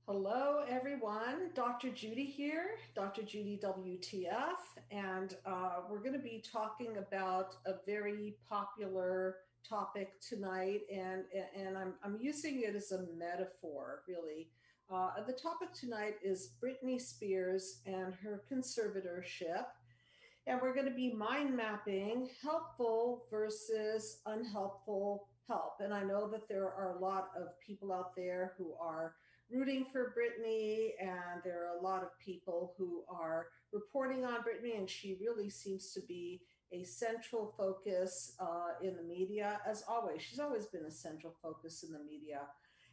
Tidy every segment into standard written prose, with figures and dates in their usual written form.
Hello, everyone. Dr. Judy here, Dr. Judy WTF, and we're going to be talking about a very popular topic tonight, and I'm using it as a metaphor, really. The topic tonight is Britney Spears and her conservatorship, and we're going to be mind mapping helpful versus unhelpful help. And I know that there are a lot of people out there who are rooting for Britney, and there are a lot of people who are reporting on Britney, and she really seems to be a central focus in the media, as always. She's always been a central focus in the media.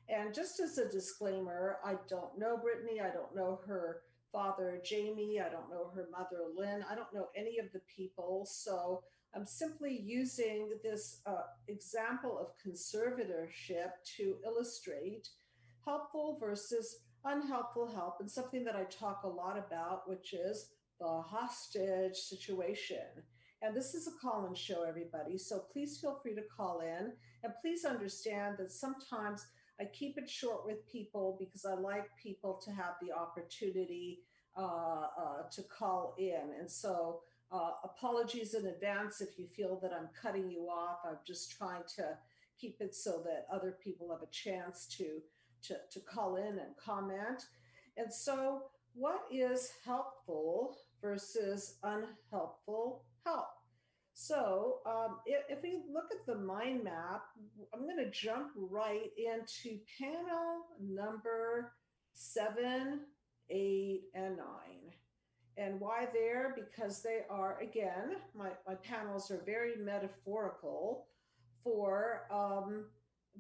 And just as a disclaimer, I don't know Britney, I don't know her father Jamie, I don't know her mother Lynn, I don't know any of the people. So I'm simply using this example of conservatorship to illustrate helpful versus unhelpful help, and something that I talk a lot about, which is the hostage situation. And this is a call-in show, everybody. So please feel free to call in, and please understand that sometimes I keep it short with people because I like people to have the opportunity to call in. And so apologies in advance if you feel that I'm cutting you off. I'm just trying to keep it so that other people have a chance to call in and comment. And so, what is helpful versus unhelpful help? So, if we look at the mind map, I'm going to jump right into panel number 7, 8, and 9. And why there? Because they are, again, my panels are very metaphorical for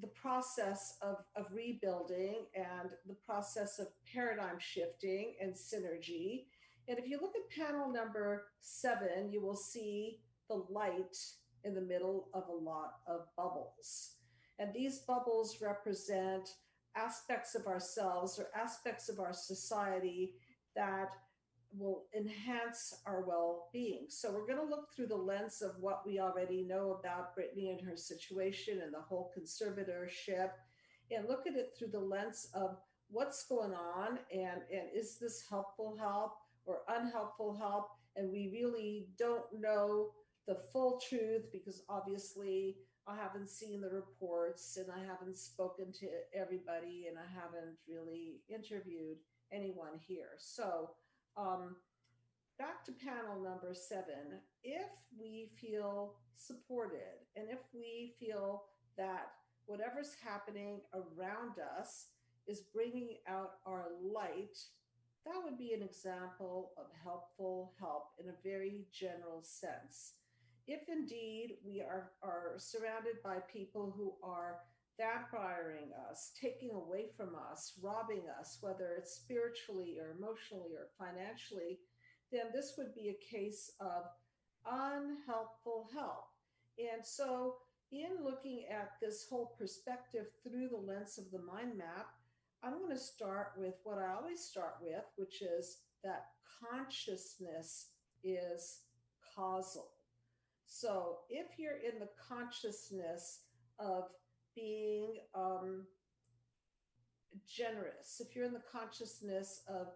the process of rebuilding and the process of paradigm shifting and synergy. And if you look at panel number 7, you will see the light in the middle of a lot of bubbles. And these bubbles represent aspects of ourselves or aspects of our society that will enhance our well-being. So we're going to look through the lens of what we already know about Britney and her situation and the whole conservatorship, and look at it through the lens of what's going on, and is this helpful help or unhelpful help? And we really don't know the full truth because obviously I haven't seen the reports and I haven't spoken to everybody and I haven't really interviewed anyone here. So back to panel number 7. If we feel supported and if we feel that whatever's happening around us is bringing out our light, that would be an example of helpful help in a very general sense. If indeed we are surrounded by people who are vampiring us, taking away from us, robbing us, whether it's spiritually or emotionally or financially, then this would be a case of unhelpful help. And so, in looking at this whole perspective through the lens of the mind map, I'm going to start with what I always start with, which is that consciousness is causal. So, if you're in the consciousness of being generous, if you're in the consciousness of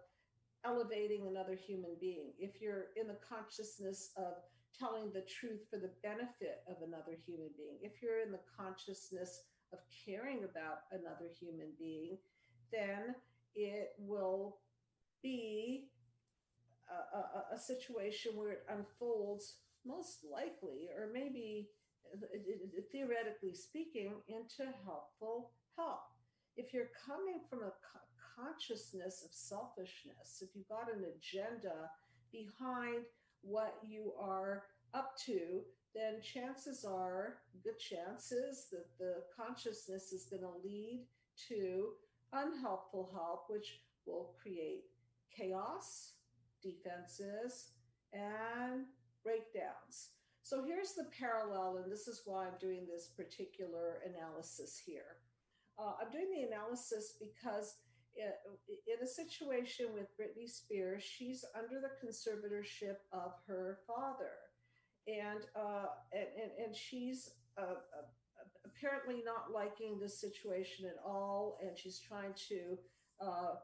elevating another human being, if you're in the consciousness of telling the truth for the benefit of another human being, if you're in the consciousness of caring about another human being, then it will be a situation where it unfolds most likely, or maybe theoretically speaking, into helpful help. If you're coming from a consciousness of selfishness, if you've got an agenda behind what you are up to, then chances are, good chances, that the consciousness is going to lead to unhelpful help, which will create chaos, defenses, and breakdowns. So here's the parallel, and this is why I'm doing this particular analysis here. I'm doing the analysis because in a situation with Britney Spears, she's under the conservatorship of her father, and she's apparently not liking the situation at all, and she's trying to uh,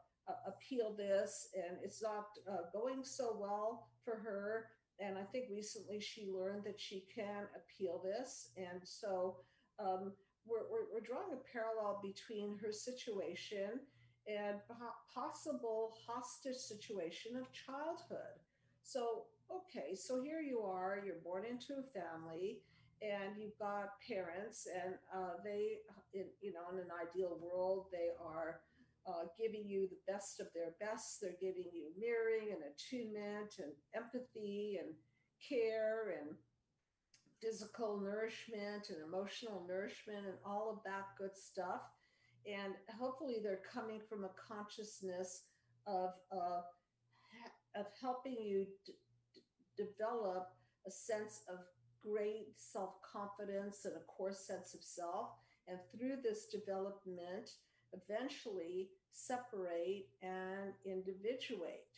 appeal this, and it's not going so well for her. And I think recently she learned that she can appeal this. And so um, we're drawing a parallel between her situation and possible hostage situation of childhood. So, okay, so here you are, you're born into a family and you've got parents, and in an ideal world, they are giving you the best of their best. They're giving you mirroring and attunement and empathy and care and physical nourishment and emotional nourishment and all of that good stuff. And hopefully, they're coming from a consciousness of helping you develop a sense of great self confidence and a core sense of self. And through this development, eventually separate and individuate.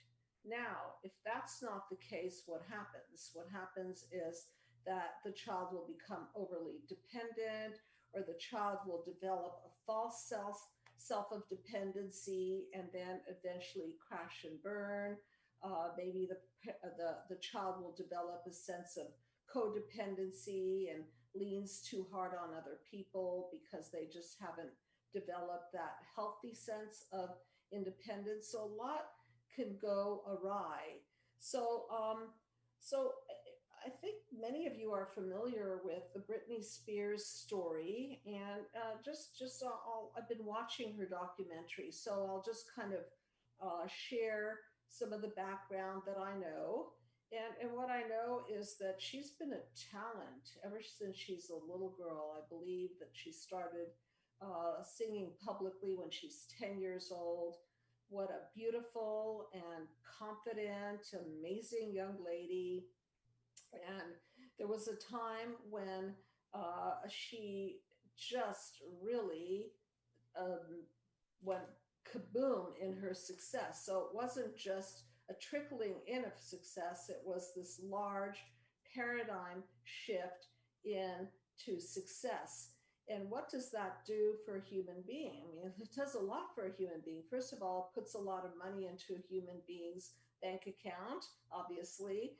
Now, if that's not the case, what happens? What happens is that the child will become overly dependent, or the child will develop a false self of dependency, and then eventually crash and burn. Maybe the child will develop a sense of codependency and leans too hard on other people because they just haven't developed that healthy sense of independence. So a lot can go awry. So I think many of you are familiar with the Britney Spears story, and I've been watching her documentary, so I'll just kind of share some of the background that I know. And what I know is that she's been a talent ever since she's a little girl. I believe that she started singing publicly when she's 10 years old. What a beautiful and confident, amazing young lady. And there was a time when she just really um, went kaboom in her success. So it wasn't just a trickling in of success, it was this large paradigm shift into success. And what does that do for a human being? I mean, it does a lot for a human being. First of all, it puts a lot of money into a human being's bank account, obviously.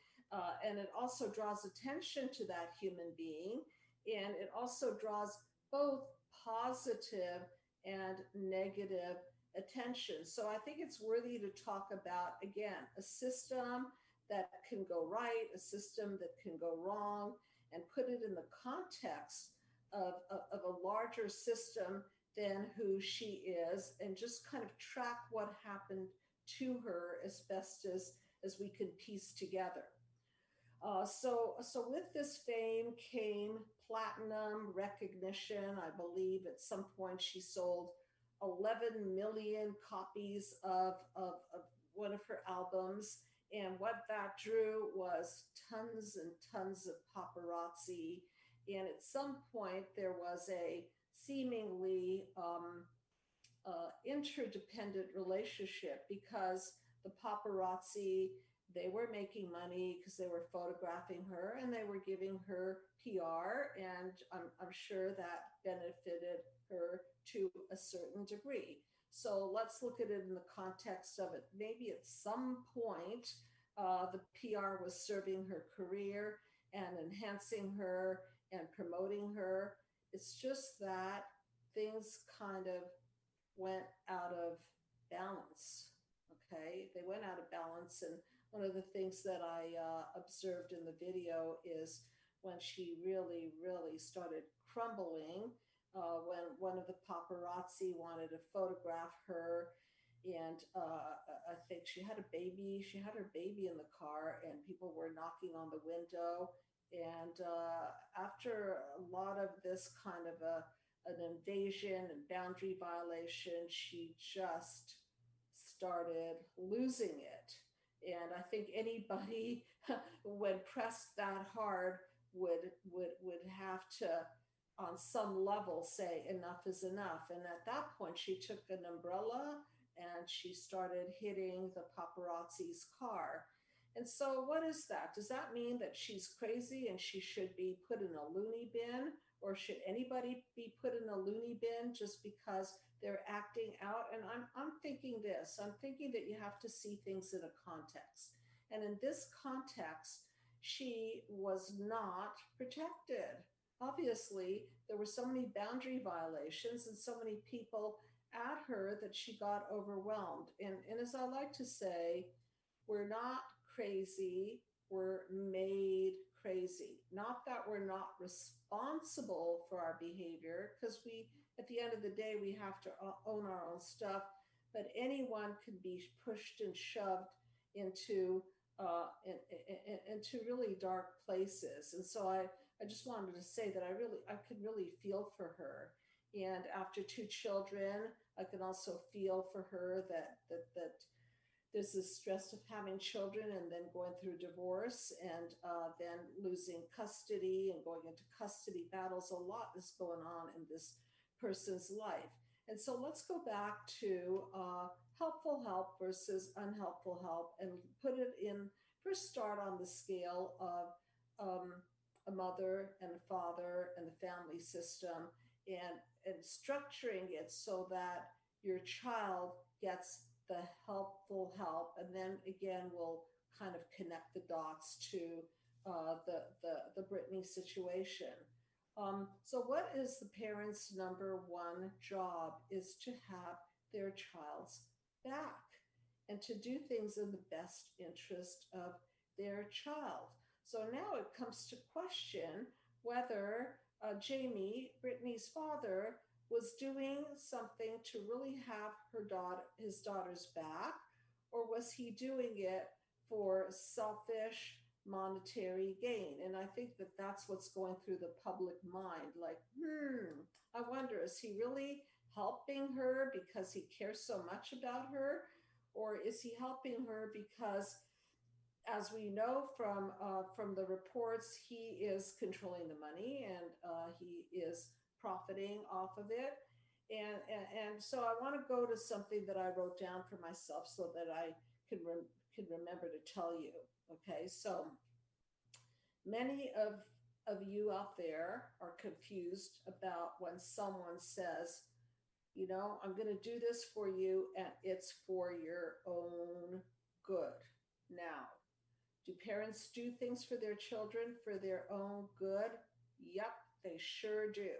And it also draws attention to that human being. And it also draws both positive and negative attention. So I think it's worthy to talk about, again, a system that can go right, a system that can go wrong, and put it in the context of a larger system than who she is, and just kind of track what happened to her as best as we can piece together. So with this fame came platinum recognition. I believe at some point she sold 11 million copies of one of her albums. And what that drew was tons and tons of paparazzi. And at some point, there was a seemingly interdependent relationship, because the paparazzi, they were making money because they were photographing her and they were giving her PR, and I'm sure that benefited her to a certain degree. So let's look at it in the context of it. Maybe at some point, the PR was serving her career and enhancing her and promoting her. It's just that things kind of went out of balance. Okay, they went out of balance. And one of the things that I observed in the video is when she really, really started crumbling, when one of the paparazzi wanted to photograph her. And I think she had a baby. She had her baby in the car, and people were knocking on the window. And after a lot of this kind of an invasion and boundary violation, she just started losing it. And I think anybody, when pressed that hard, would have to, on some level, say enough is enough. And at that point, she took an umbrella and she started hitting the paparazzi's car. And so, what is that? Does that mean that she's crazy and she should be put in a loony bin? or should anybody be put in a loony bin just because they're acting out? And I'm thinking this. I'm thinking that you have to see things in a context. And in this context, she was not protected. Obviously, there were so many boundary violations and so many people at her that she got overwhelmed. And as I like to say, we're not crazy, we're made crazy. Not that we're not responsible for our behavior, because we, at the end of the day, we have to own our own stuff, but anyone can be pushed and shoved into into really dark places. And so I just wanted to say that I could really feel for her. And after two children, I can also feel for her that there's this stress of having children and then going through divorce and then losing custody and going into custody battles. A lot is going on in this person's life. And so let's go back to helpful help versus unhelpful help and put it in, first start on the scale of a mother and a father and the family system, and structuring it so that your child gets the helpful help. And then again, we'll kind of connect the dots to the Britney situation. So what is the parents' number one job is to have their child's back and to do things in the best interest of their child. So now it comes to question whether Jamie, Britney's father, was doing something to really have his daughter's back, or was he doing it for selfish monetary gain? And I think that that's what's going through the public mind. Like, I wonder, is he really helping her because he cares so much about her, or is he helping her because, as we know from the reports, he is controlling the money and he is profiting off of it. And so I want to go to something that I wrote down for myself so that I can remember to tell you. Okay, so many of you out there are confused about when someone says, you know, I'm going to do this for you and it's for your own good. Now, do parents do things for their children for their own good? Yep, they sure do.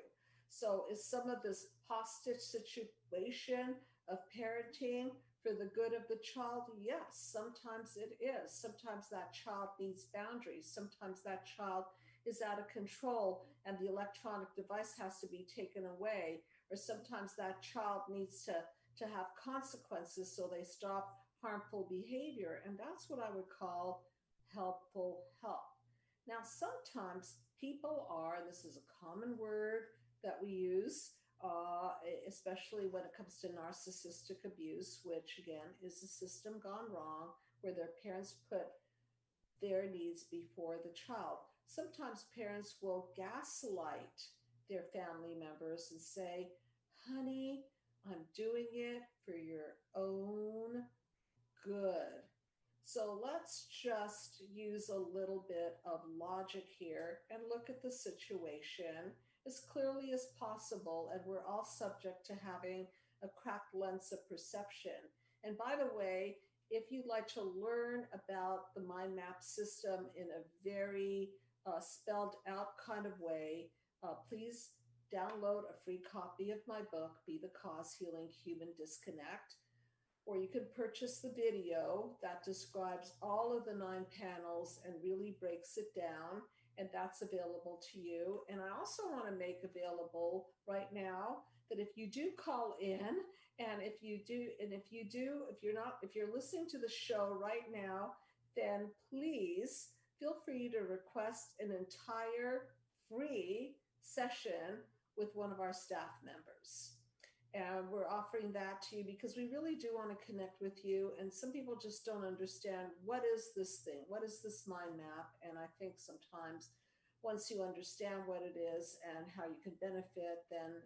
So is some of this hostage situation of parenting for the good of the child? Yes, sometimes it is. Sometimes that child needs boundaries. Sometimes that child is out of control and the electronic device has to be taken away. Or sometimes that child needs to have consequences so they stop harmful behavior. And that's what I would call helpful help. Now, sometimes people are, this is a common word that we use, especially when it comes to narcissistic abuse, which again is a system gone wrong where their parents put their needs before the child. Sometimes parents will gaslight their family members and say, honey, I'm doing it for your own good. So let's just use a little bit of logic here and look at the situation as clearly as possible. And we're all subject to having a cracked lens of perception. And by the way, if you'd like to learn about the mind map system in a very spelled out kind of way, please download a free copy of my book, Be the Cause: Healing Human Disconnect. Or you can purchase the video that describes all of the 9 panels and really breaks it down, and that's available to you. And I also want to make available right now that if you do call in, and if you're listening to the show right now, then please feel free to request an entire free session with one of our staff members. And we're offering that to you because we really do want to connect with you. And some people just don't understand, what is this thing? What is this mind map? And I think sometimes once you understand what it is and how you can benefit, then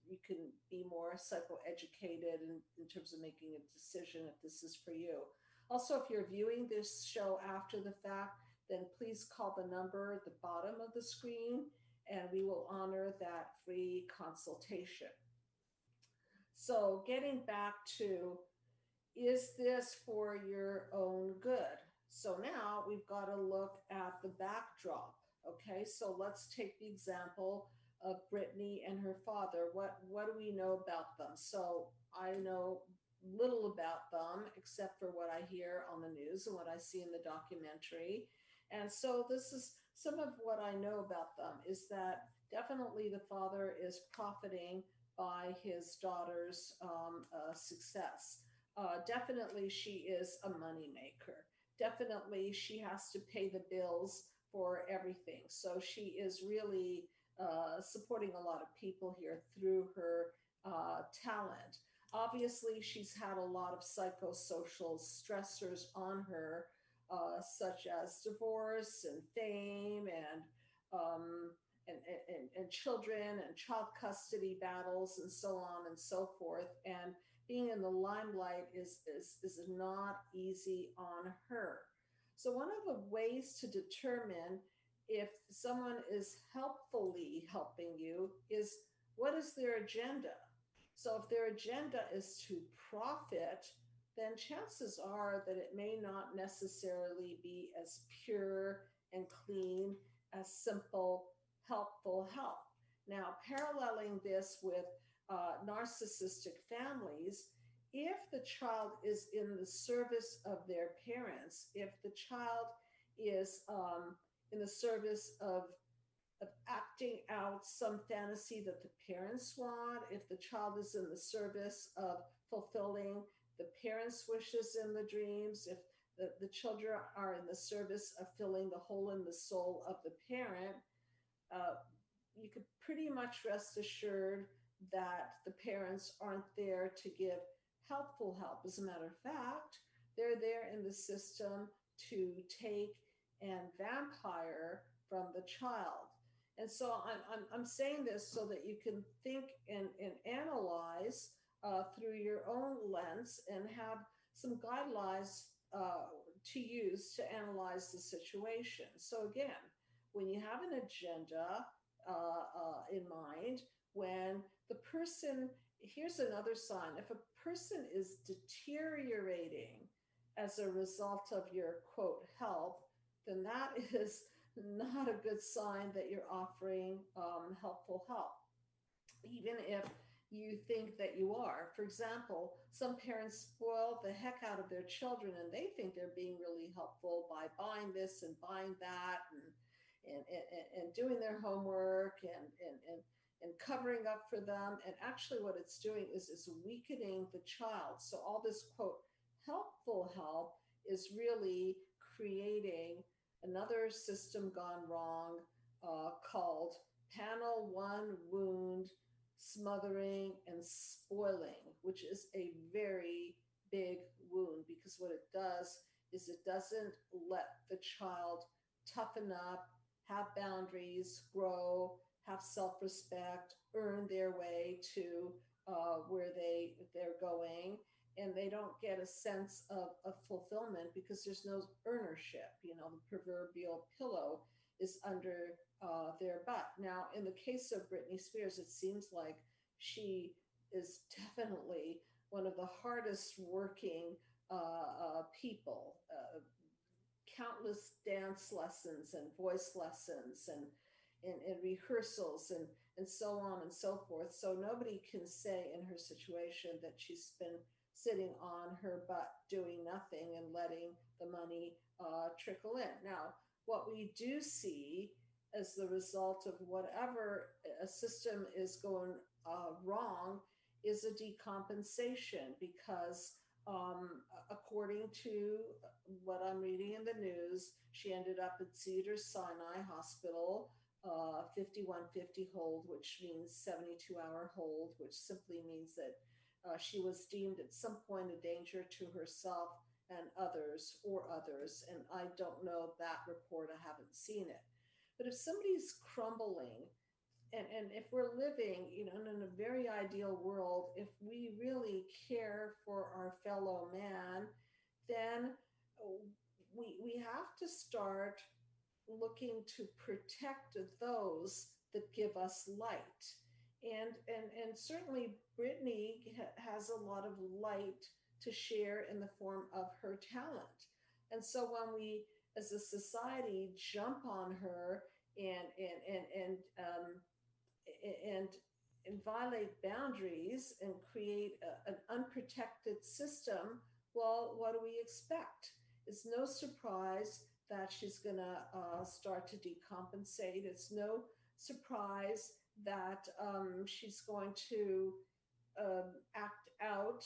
you can be more psychoeducated in terms of making a decision if this is for you. Also, if you're viewing this show after the fact, then please call the number at the bottom of the screen and we will honor that free consultation. So, getting back to, is this for your own good? So now we've got to look at the backdrop. Okay, so let's take the example of Brittany and her father. What do we know about them? So I know little about them except for what I hear on the news and what I see in the documentary. And so this is some of what I know about them, is that definitely the father is profiting by his daughter's success. Definitely, she is a moneymaker. Definitely, she has to pay the bills for everything. So she is really supporting a lot of people here through her talent. Obviously, she's had a lot of psychosocial stressors on her, such as divorce and fame um, and children and child custody battles and so on and so forth. And being in the limelight is not easy on her. So one of the ways to determine if someone is helpfully helping you is, what is their agenda? So if their agenda is to profit, then chances are that it may not necessarily be as pure and clean as simple, helpful help. Now, paralleling this with narcissistic families, if the child is in the service of their parents, if the child is in the service of acting out some fantasy that the parents want, if the child is in the service of fulfilling the parents' wishes in the dreams, if the children are in the service of filling the hole in the soul of the parent, uh, you could pretty much rest assured that the parents aren't there to give helpful help. As a matter of fact, they're there in the system to take and vampire from the child. And so I'm saying this so that you can think and analyze through your own lens and have some guidelines to use to analyze the situation. So, again, when you have an agenda in mind, when the person, here's another sign, if a person is deteriorating as a result of your quote help, then that is not a good sign that you're offering helpful help, even if you think that you are. For example, some parents spoil the heck out of their children and they think they're being really helpful by buying this and buying that and doing their homework and covering up for them. And actually, what it's doing is it's weakening the child. So, all this quote helpful help is really creating another system gone wrong called panel one wound smothering and spoiling, which is a very big wound, because what it does is it doesn't let the child toughen up, have boundaries, grow, have self-respect, earn their way to where they're going, and they don't get a sense of fulfillment because there's no earnership. You know, the proverbial pillow is under their butt. Now, in the case of Britney Spears, it seems like she is definitely one of the hardest working people. Countless dance lessons and voice lessons and rehearsals and so on and so forth. So nobody can say in her situation that she's been sitting on her butt doing nothing and letting the money trickle in. Now, what we do see as the result of whatever a system is going wrong is a decompensation, because according to what I'm reading in the news, she ended up at Cedar Sinai Hospital, 5150 hold, which means 72-hour hold, which simply means that she was deemed at some point a danger to herself and others or others. And I don't know that report, I haven't seen it. But if somebody's crumbling, and if we're living, you know, in a very ideal world, if we really care for our fellow man, then we have to start looking to protect those that give us light. And certainly Brittany has a lot of light to share in the form of her talent. And so when we as a society jump on her and and and violate boundaries and create an unprotected system, well, what do we expect? It's no surprise that she's going to start to decompensate. It's no surprise that she's going to act out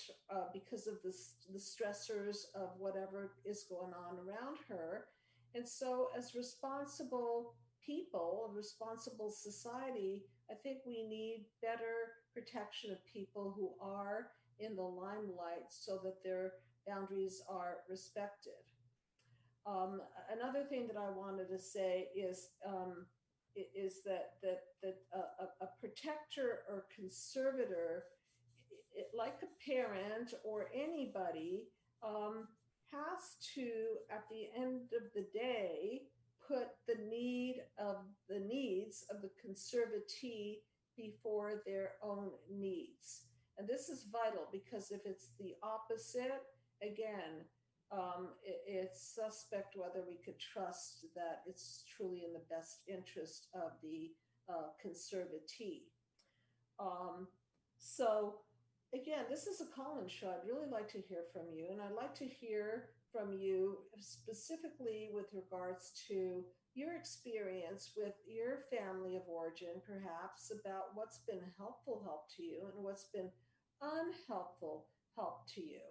because of the stressors of whatever is going on around her. And so, as responsible people, a responsible society, I think we need better protection of people who are in the limelight so that their boundaries are respected. Another thing that I wanted to say is that a protector or conservator, like a parent or anybody, has to, at the end of the day, put the needs of the conservatee before their own needs. And this is vital because if it's the opposite, again, it's suspect whether we could trust that it's truly in the best interest of the conservatee. Um, so, again, this is a call-in show. I'd really like to hear from you, and I'd like to hear from you specifically with regards to your experience with your family of origin, perhaps about what's been helpful help to you and what's been unhelpful help to you,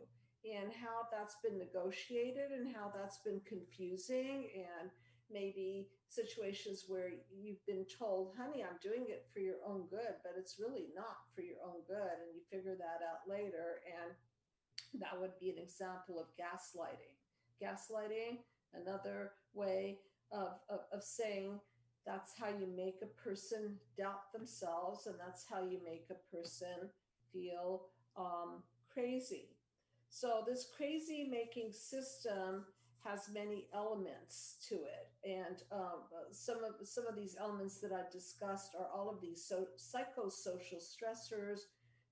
and how that's been negotiated and how that's been confusing, and maybe situations where you've been told, honey, I'm doing it for your own good, but it's really not for your own good. And you figure that out later. And that would be an example of gaslighting. Gaslighting, another way of saying that's how you make a person doubt themselves, and that's how you make a person feel crazy. So, this crazy making system has many elements to it, and some of these elements that I've discussed are all of these psychosocial stressors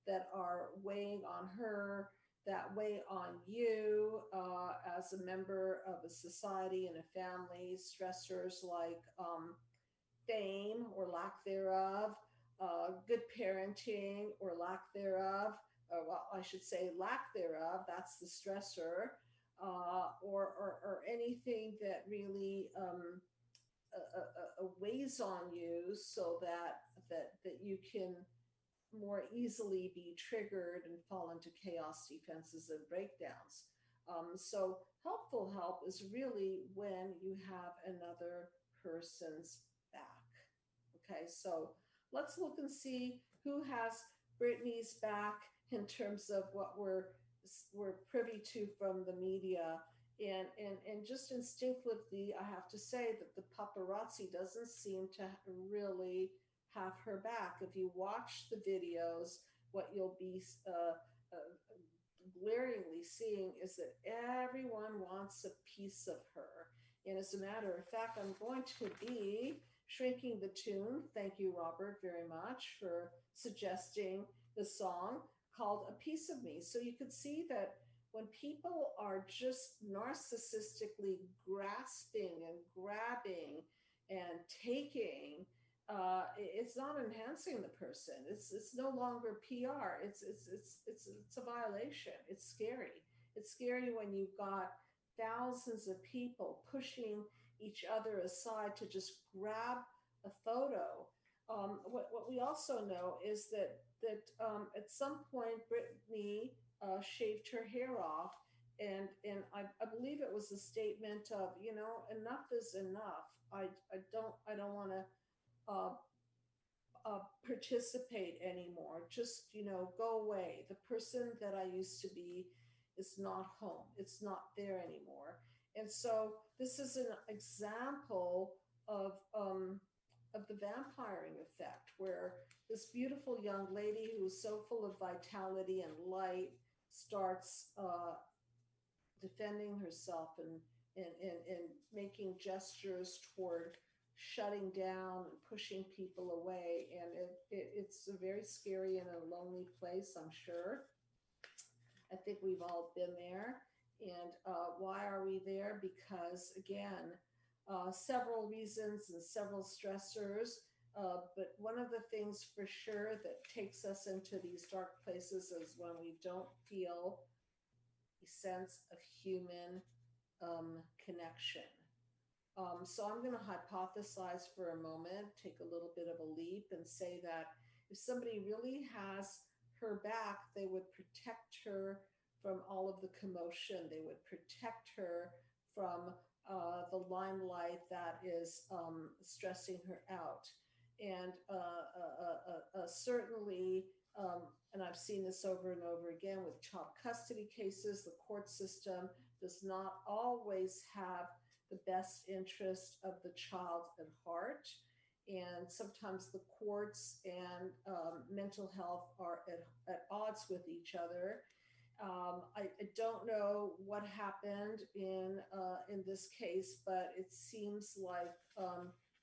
that are weighing on her, that weigh on you as a member of a society and a family. Stressors like fame or lack thereof, good parenting or lack thereof. Well, I should say lack thereof. That's the stressor, or anything that really weighs on you, so that you can more easily be triggered and fall into chaos, defenses, and breakdowns. So helpful help is really when you have another person's back. Okay, so let's look and see who has Brittany's back in terms of what we're privy to from the media. And just instinctively, I have to say that the paparazzi doesn't seem to really have her back. If you watch the videos, what you'll be glaringly seeing is that everyone wants a piece of her. And as a matter of fact, I'm going to be shrinking the tune. Thank you, Robert, very much for suggesting the song called A Piece of Me. So you could see that when people are just narcissistically grasping and grabbing and taking, it's not enhancing the person. It's no longer PR. It's a violation. It's scary. It's scary when you've got thousands of people pushing each other aside to just grab a photo. What we also know is that at some point Brittany shaved her hair off, and I believe it was a statement of, enough is enough. I don't want to uh, participate anymore. Just, go away. The person that I used to be is not home. It's not there anymore. And so this is an example of the vampiring effect, where this beautiful young lady who's so full of vitality and light starts defending herself and making gestures toward shutting down and pushing people away. And it's a very scary and a lonely place, I'm sure. I think we've all been there. And why are we there? Because, again, several reasons and several stressors. But one of the things for sure that takes us into these dark places is when we don't feel a sense of human connection. So I'm going to hypothesize for a moment, take a little bit of a leap, and say that if somebody really has her back, they would protect her from all of the commotion. They would protect her from the limelight that is stressing her out. And certainly, and I've seen this over and over again with child custody cases, the court system does not always have the best interest of the child at heart. And sometimes the courts and mental health are at odds with each other. I don't know what happened in this case, but it seems like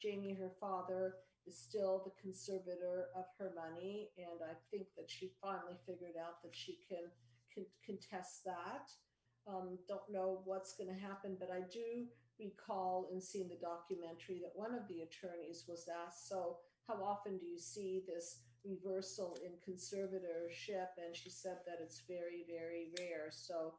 Jamie, her father, is still the conservator of her money, and I think that she finally figured out that she can contest that. Don't know what's going to happen, but I do recall in seeing the documentary that one of the attorneys was asked, "So, how often do you see this reversal in conservatorship?" And she said that it's very, very rare. So,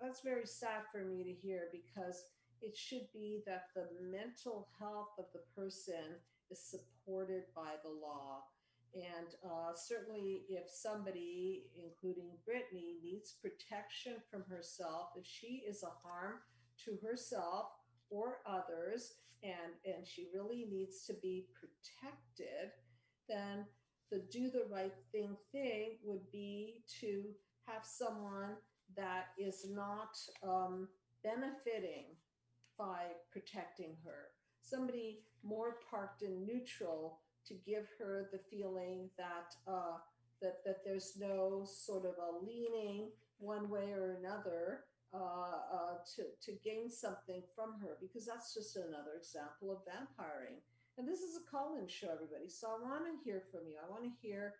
that's very sad for me to hear, because it should be that the mental health of the person is supported by the law. And certainly, if somebody, including Britney, needs protection from herself, if she is a harm to herself or others, and she really needs to be protected, then the do the right thing would be to have someone that is not benefiting by protecting her, somebody more parked and neutral, to give her the feeling that that there's no sort of a leaning one way or another to gain something from her, because that's just another example of vampiring. And this is a call-in show, everybody. So I want to hear from you. I want to hear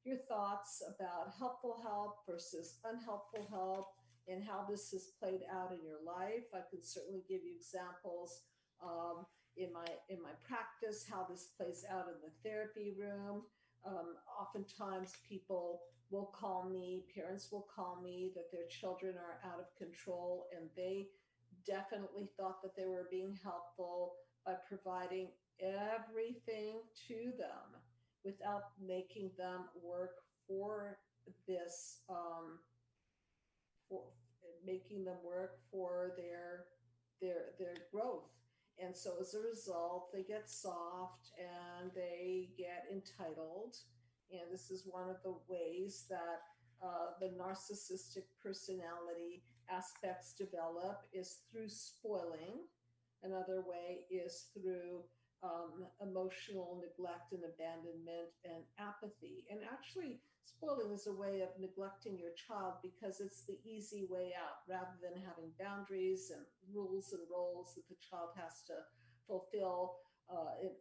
your thoughts about helpful help versus unhelpful help, and how this has played out in your life. I could certainly give you examples in my practice, how this plays out in the therapy room. Oftentimes, people will call me, parents will call me, that their children are out of control, and they definitely thought that they were being helpful by providing everything to them without making them work for this, for making them work for their growth. And so as a result, they get soft and they get entitled. And this is one of the ways that the narcissistic personality aspects develop, is through spoiling. Another way is through emotional neglect and abandonment and apathy. And actually, spoiling is a way of neglecting your child, because it's the easy way out, rather than having boundaries and rules and roles that the child has to fulfill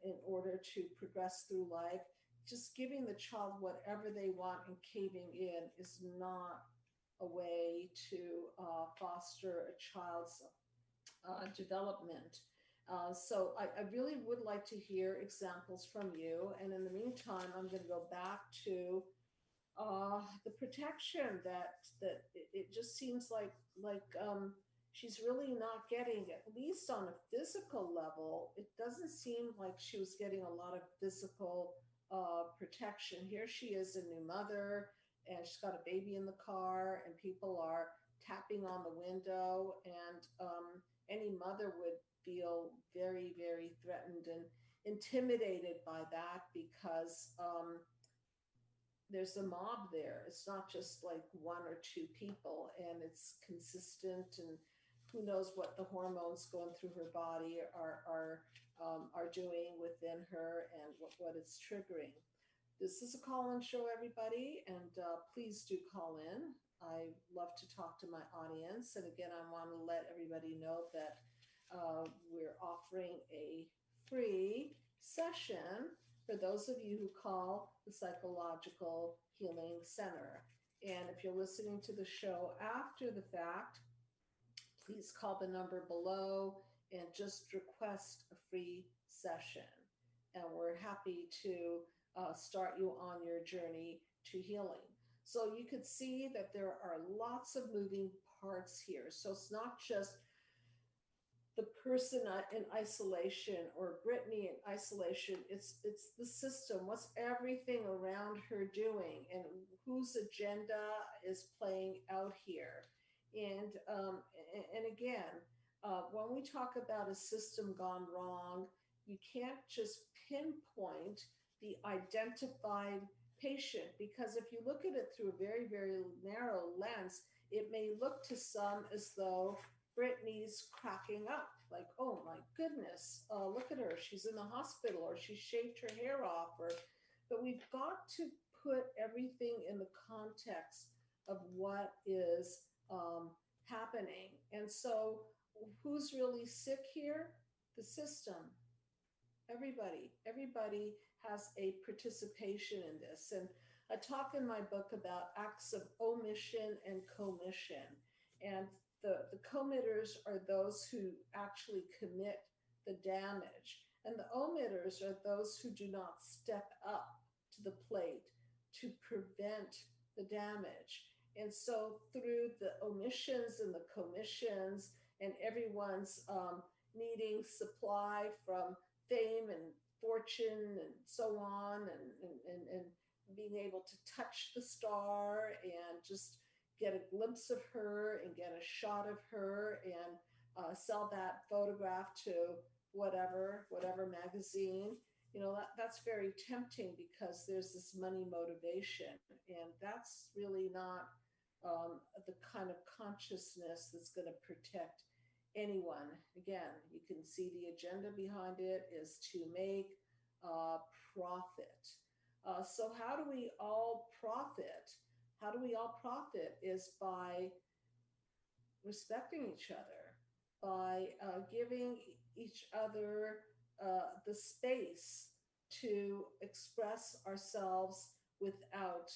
in order to progress through life. Just giving the child whatever they want and caving in is not a way to foster a child's development. So I really would like to hear examples from you. And in the meantime, I'm going to go back to the protection that it just seems like she's really not getting, at least on a physical level. It doesn't seem like she was getting a lot of physical protection. Here she is, a new mother, and she's got a baby in the car, and people are tapping on the window, and any mother would feel very, very threatened and intimidated by that, because there's a mob there. It's not just like one or two people, and it's consistent, and who knows what the hormones going through her body are doing within her, and what it's triggering. This is a call-in show, everybody, and please do call in. I love to talk to my audience. And again, I want to let everybody know that we're offering a free session for those of you who call the Psychological Healing Center. And if you're listening to the show after the fact, please call the number below and just request a free session. And we're happy to start you on your journey to healing. So you could see that there are lots of moving parts here. So it's not just the person in isolation or Britney in isolation. It's the system. What's everything around her doing, and whose agenda is playing out here? And again, when we talk about a system gone wrong, you can't just pinpoint the identified patient, because if you look at it through a very, very narrow lens, it may look to some as though Brittany's cracking up, like, oh my goodness, look at her, she's in the hospital, or she shaved her hair off, or. But we've got to put everything in the context of what is happening. And so, who's really sick here? The system. Everybody has a participation in this. And I talk in my book about acts of omission and commission. And the committers are those who actually commit the damage. And the omitters are those who do not step up to the plate to prevent the damage. And so through the omissions and the commissions and everyone's needing supply from fame and fortune and so on, and being able to touch the star and just get a glimpse of her and get a shot of her and sell that photograph to whatever magazine. That's very tempting because there's this money motivation, and that's really not the kind of consciousness that's going to protect anyone. Again, you can see the agenda behind it is to make profit. So how do we all profit? How do we all profit is by respecting each other, by giving each other the space to express ourselves without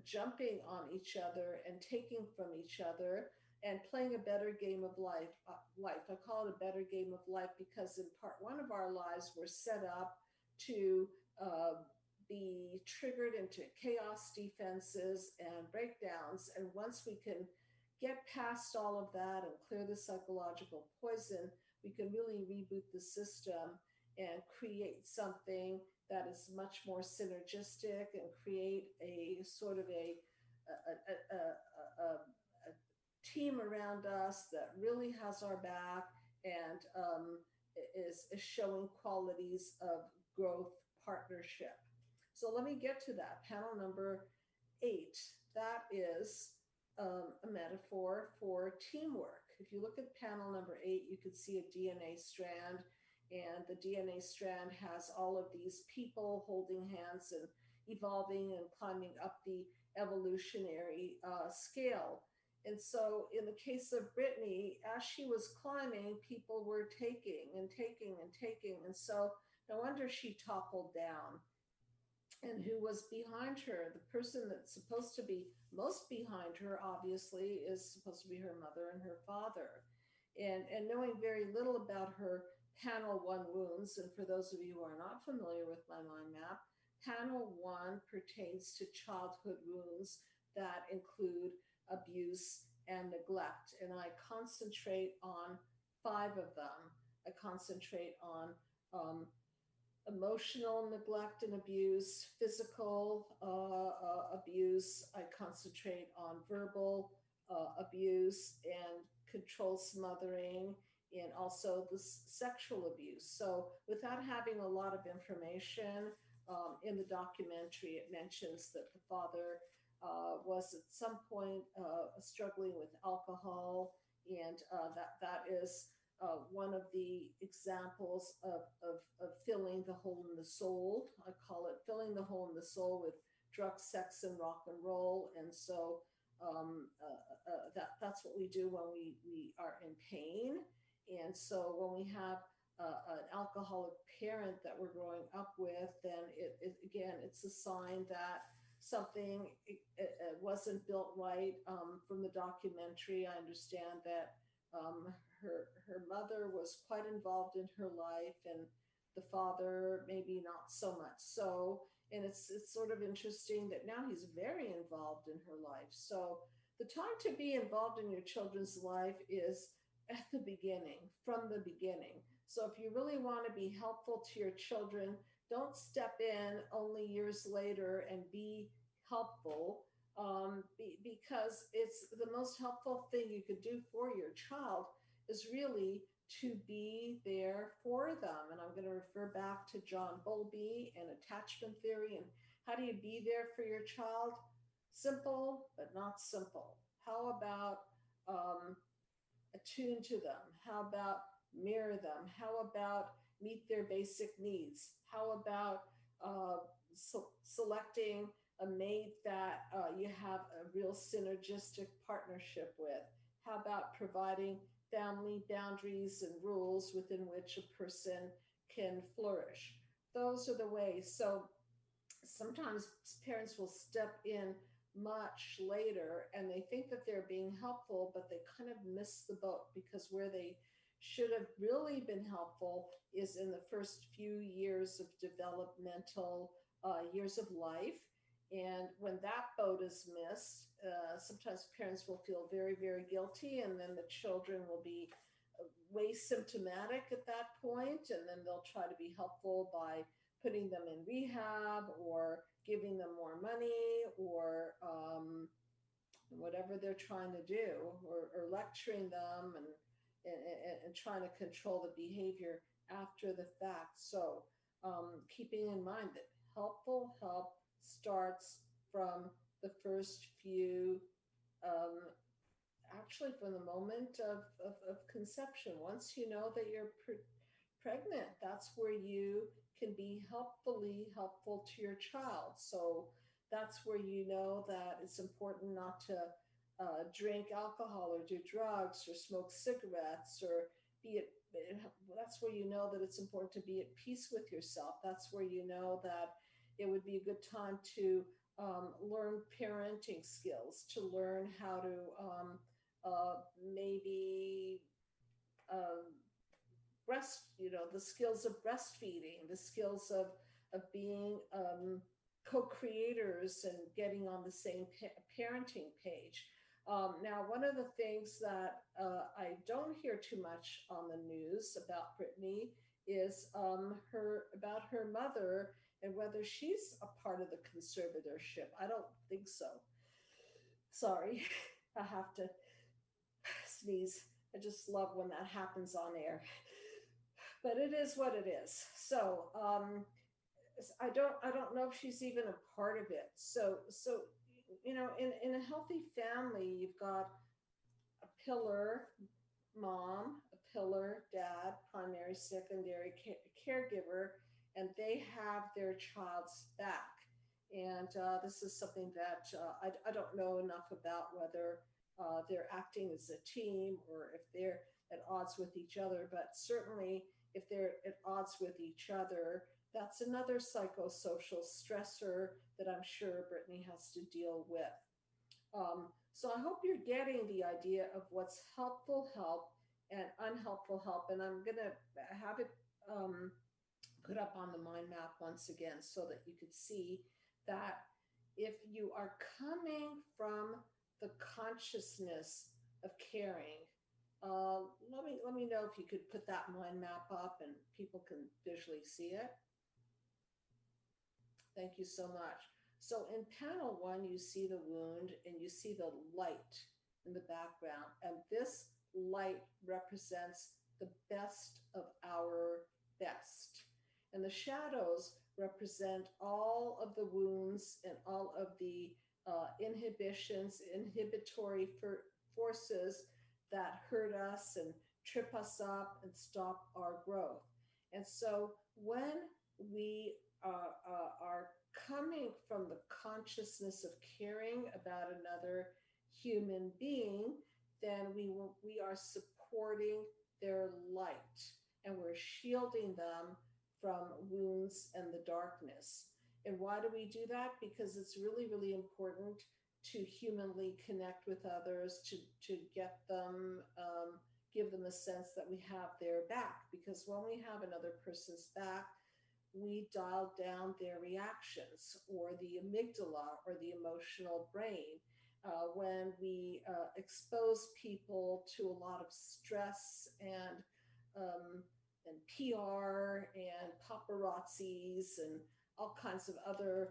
jumping on each other and taking from each other, and playing a better game of life. I call it a better game of life because in part one of our lives, we're set up to be triggered into chaos defenses and breakdowns. And once we can get past all of that and clear the psychological poison, we can really reboot the system and create something that is much more synergistic and create a sort of a team around us that really has our back and is showing qualities of growth partnership. So let me get to that. Panel number 8. That is a metaphor for teamwork. If you look at panel number 8, you can see a DNA strand, and the DNA strand has all of these people holding hands and evolving and climbing up the evolutionary scale. And so in the case of Britney, as she was climbing, people were taking and taking and taking. And so no wonder she toppled down. And who was behind her? The person that's supposed to be most behind her, obviously, is supposed to be her mother and her father. And knowing very little about her panel 1 wounds, and for those of you who are not familiar with my mind map, panel 1 pertains to childhood wounds that include abuse and neglect. And I concentrate on 5 of them. I concentrate on emotional neglect and abuse, physical abuse. I concentrate on verbal abuse and control smothering, and also the sexual abuse. So without having a lot of information, in the documentary, it mentions that the father was at some point struggling with alcohol, and that is one of the examples of filling the hole in the soul. I call it filling the hole in the soul with drugs, sex, and rock and roll. And so that's what we do when we are in pain. And so when we have an alcoholic parent that we're growing up with, then again, it's a sign that something wasn't built right. From the documentary, I understand that her mother was quite involved in her life, and the father maybe not so much so. And it's sort of interesting that now he's very involved in her life. So the time to be involved in your children's life is at the beginning, from the beginning. So if you really want to be helpful to your children, don't step in only years later and be helpful, because it's the most helpful thing you could do for your child is really to be there for them. And I'm going to refer back to John Bowlby and attachment theory. And how do you be there for your child? Simple, but not simple. How about um, attune to them? How about mirror them? How about meet their basic needs? How about selecting a mate that you have a real synergistic partnership with? How about providing family boundaries and rules within which a person can flourish? Those are the ways. So sometimes parents will step in much later and they think that they're being helpful, but they kind of miss the boat, because where they should have really been helpful is in the first few years of developmental years of life. And when that boat is missed, sometimes parents will feel very, very guilty, and then the children will be way symptomatic at that point, and then they'll try to be helpful by putting them in rehab or giving them more money, or whatever they're trying to do, or lecturing them, and trying to control the behavior after the fact. So keeping in mind that helpful help starts from the first few, um, actually from the moment of conception. Once you know that you're pregnant, that's where you can be helpfully helpful to your child. So that's where you know that it's important not to drink alcohol or do drugs or smoke cigarettes, or be at, that's where you know that it's important to be at peace with yourself. That's where you know that it would be a good time to learn parenting skills, to learn how to maybe um, the skills of breastfeeding, the skills of being co-creators and getting on the same parenting page. Now, one of the things that I don't hear too much on the news about Britney is her mother, and whether she's a part of the conservatorship. I don't think so. Sorry, I have to sneeze. I just love when that happens on air. But it is what it is. So I don't know if she's even a part of it. So in a healthy family, you've got a pillar mom, a pillar dad, primary, secondary caregiver, and they have their child's back. And this is something that I don't know enough about, whether they're acting as a team or if they're at odds with each other. But certainly, if they're at odds with each other, that's another psychosocial stressor that I'm sure Brittany has to deal with. So I hope you're getting the idea of what's helpful help and unhelpful help. And I'm going to have it put up on the mind map once again so that you could see that if you are coming from the consciousness of caring, let me know if you could put that mind map up and people can visually see it. Thank you so much. So in panel one, you see the wound and you see the light in the background. And this light represents the best of our best. And the shadows represent all of the wounds and all of the inhibitions, inhibitory forces that hurt us and trip us up and stop our growth. And so when we are coming from the consciousness of caring about another human being, then we are supporting their light. and we're shielding them from wounds and the darkness. And why do we do that? Because it's really, really important to humanly connect with others, to get them, give them a sense that we have their back. Because when we have another person's back, we dial down their reactions or the amygdala or the emotional brain. When we expose people to a lot of stress um, and PR and paparazzis and all kinds of other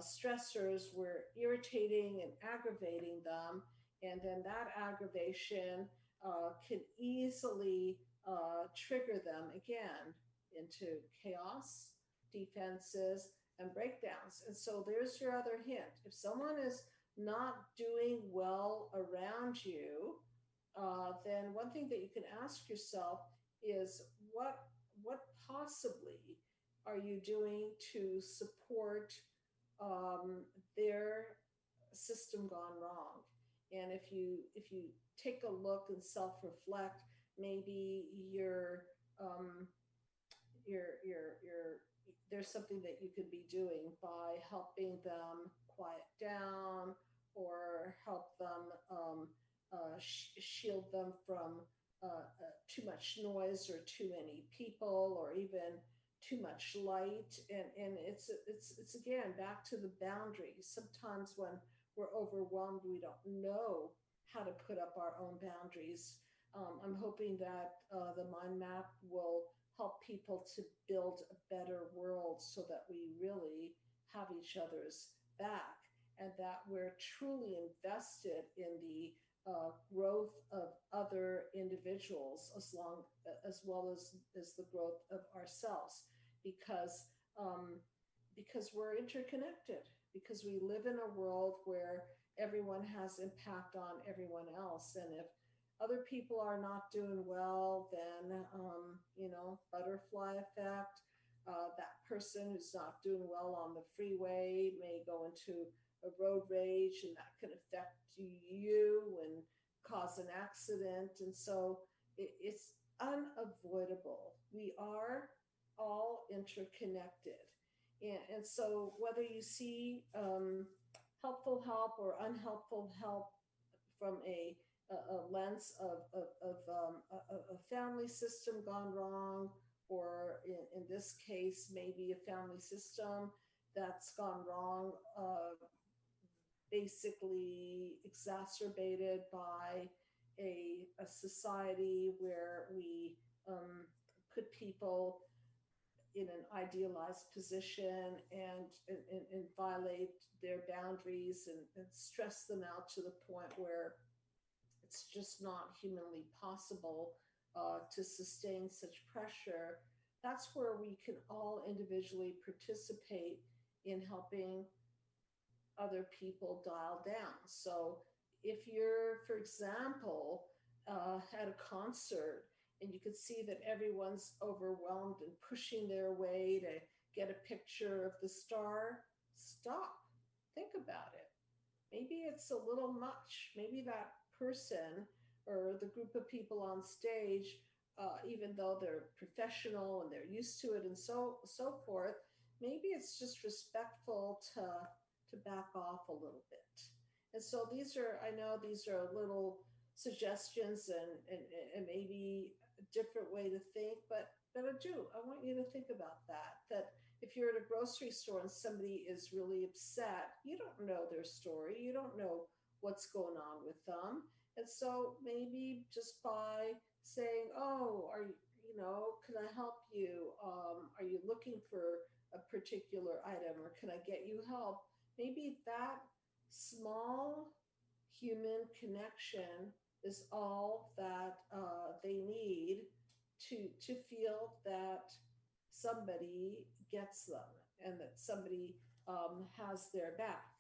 stressors, we're irritating and aggravating them. And then that aggravation can easily trigger them again into chaos, defenses, and breakdowns. And so there's your other hint. If someone is not doing well around you, then one thing that you can ask yourself is what possibly are you doing to support their system gone wrong? And if you take a look and self reflect, maybe um, you're there's something that you could be doing by helping them quiet down or help them shield them from too much noise or too many people or even too much light. And it's again back to the boundaries. Sometimes when we're overwhelmed, we don't know how to put up our own boundaries. I'm hoping that the mind map will help people to build a better world so that we really have each other's back and that we're truly invested in the growth of other individuals as well as the growth of ourselves because um, because we're interconnected because we live in a world where everyone has impact on everyone else. And if other people are not doing well, then, butterfly effect. That person who's not doing well on the freeway may go into a road rage, and that can affect you and cause an accident. And so it's unavoidable. We are all interconnected. And so, whether you see helpful help or unhelpful help from a lens of a family system gone wrong, or in this case, maybe a family system that's gone wrong, basically exacerbated by a society where we put people in an idealized position and violate their boundaries and stress them out to the point where it's just not humanly possible to sustain such pressure. That's where we can all individually participate in helping other people dial down. So if you're, for example, at a concert and you could see that everyone's overwhelmed and pushing their way to get a picture of the star, stop. Think about it. Maybe it's a little much. Maybe that person or the group of people on stage, even though they're professional and they're used to it and so forth, maybe it's just respectful to back off a little bit. And so these are, I know these are little suggestions and maybe a different way to think, but I want you to think about that if you're at a grocery store and somebody is really upset, you don't know their story, you don't know what's going on with them. And so maybe just by saying, oh, can I help you? Are you looking for a particular item or can I get you help? Maybe that small human connection is all that they need to feel that somebody gets them and that somebody has their back.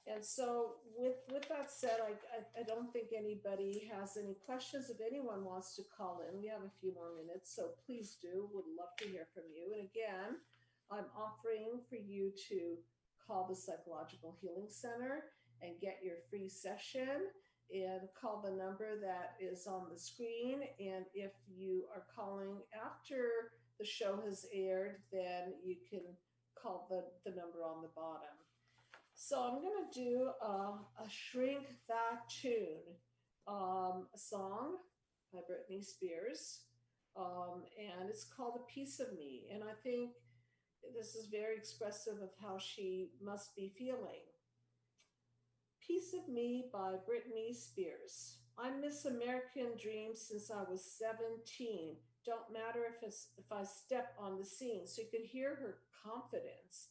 And so, with that said, I don't think anybody has any questions. If anyone wants to call in, we have a few more minutes, so please do. Would love to hear from you. And again, I'm offering for you to call the Psychological Healing Center and get your free session. and call the number that is on the screen. And if you are calling after the show has aired, then you can call the number on the bottom. So I'm going to do a Shrink That Tune, a song by Britney Spears. And it's called A Piece of Me. And I think this is very expressive of how she must be feeling. Piece of Me by Britney Spears. I miss American dreams since I was 17. Don't matter if I step on the scene. So you could hear her confidence.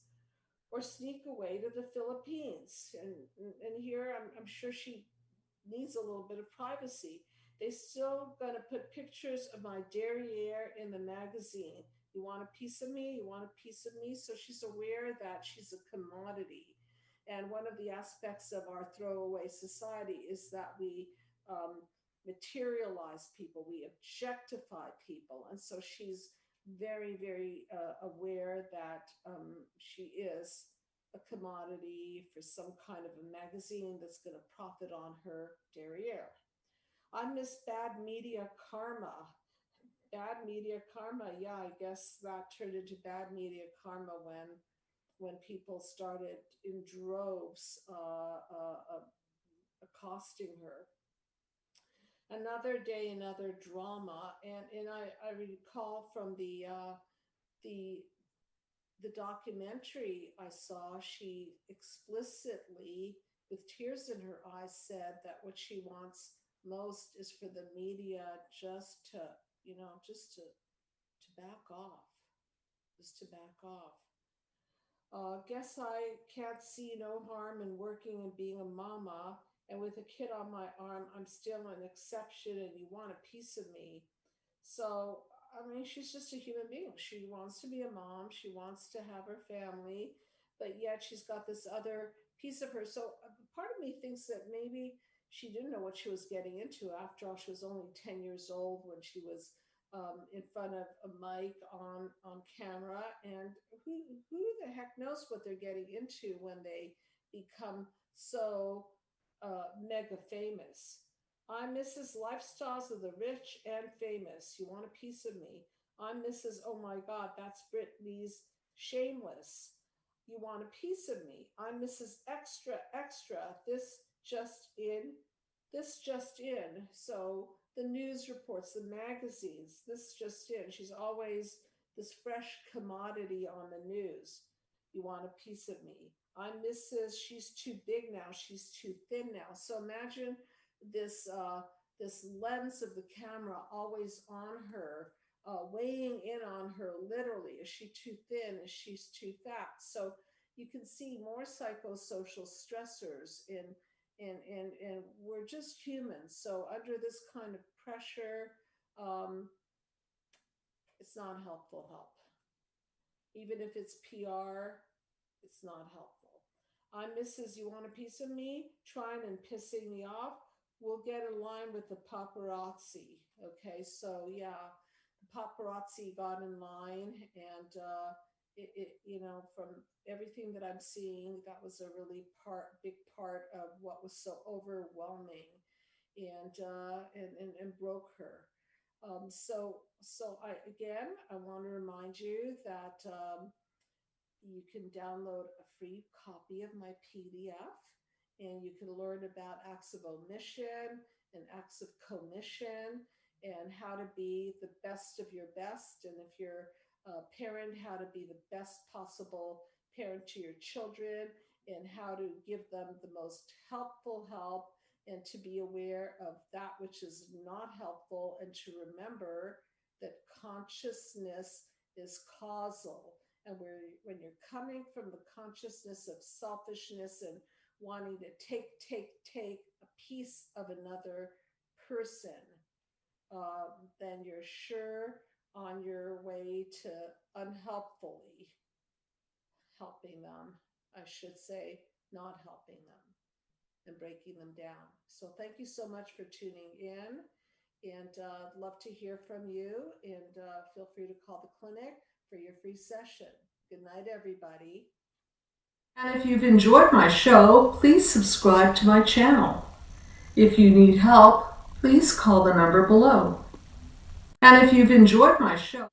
Or sneak away to the Philippines. And here I'm sure she needs a little bit of privacy. They still gonna put pictures of my derriere in the magazine. You want a piece of me? You want a piece of me? So she's aware that she's a commodity. And one of the aspects of our throwaway society is that we materialize people, we objectify people. And so she's very, very aware that she is a commodity for some kind of a magazine that's going to profit on her derriere. I miss bad media karma. Bad media karma, yeah, I guess that turned into bad media karma when people started in droves accosting her. Another day, another drama, and I recall from the the documentary I saw, she explicitly, with tears in her eyes, said that what she wants most is for the media just to, just to back off, just to back off. Guess I can't see no harm in working and being a mama. And with a kid on my arm, I'm still an exception, and you want a piece of me. So, I mean, she's just a human being. She wants to be a mom. She wants to have her family, but yet she's got this other piece of her. So, part of me thinks that maybe she didn't know what she was getting into. After all, she was only 10 years old when she was in front of a mic on camera. And who the heck knows what they're getting into when they become so mega famous. I'm Mrs. Lifestyles of the Rich and Famous. You want a piece of me? I'm Mrs. Oh my God, that's Britney's Shameless. You want a piece of me? I'm Mrs. Extra Extra. Just in. This just in. So the news reports, the magazines, this just in. She's always this fresh commodity on the news. You want a piece of me? I'm Mrs. She's too big now. She's too thin now. So imagine this this lens of the camera always on her, weighing in on her literally. Is she too thin? Is she too fat? So you can see more psychosocial stressors and we're just humans. So under this kind of pressure, um, it's not helpful help. Even if it's PR, it's not helpful. I'm Mrs. You want a piece of me? Trying and pissing me off. We'll get in line with the paparazzi. Okay, so yeah, the paparazzi got in line, and from everything that I'm seeing, that was a really big part of what was so overwhelming, and broke her. I want to remind you that you can download a free copy of my PDF, and you can learn about acts of omission and acts of commission, and how to be the best of your best. And if you're a parent, how to be the best possible parent to your children, and how to give them the most helpful help, and to be aware of that which is not helpful, and to remember that consciousness is causal. And when you're coming from the consciousness of selfishness and wanting to take a piece of another person, then you're sure on your way to unhelpfully helping them, I should say, not helping them and breaking them down. So thank you so much for tuning in, and love to hear from you, and feel free to call the clinic for your free session. Good night, everybody. And if you've enjoyed my show, please subscribe to my channel. If you need help, please call the number below. And if you've enjoyed my show,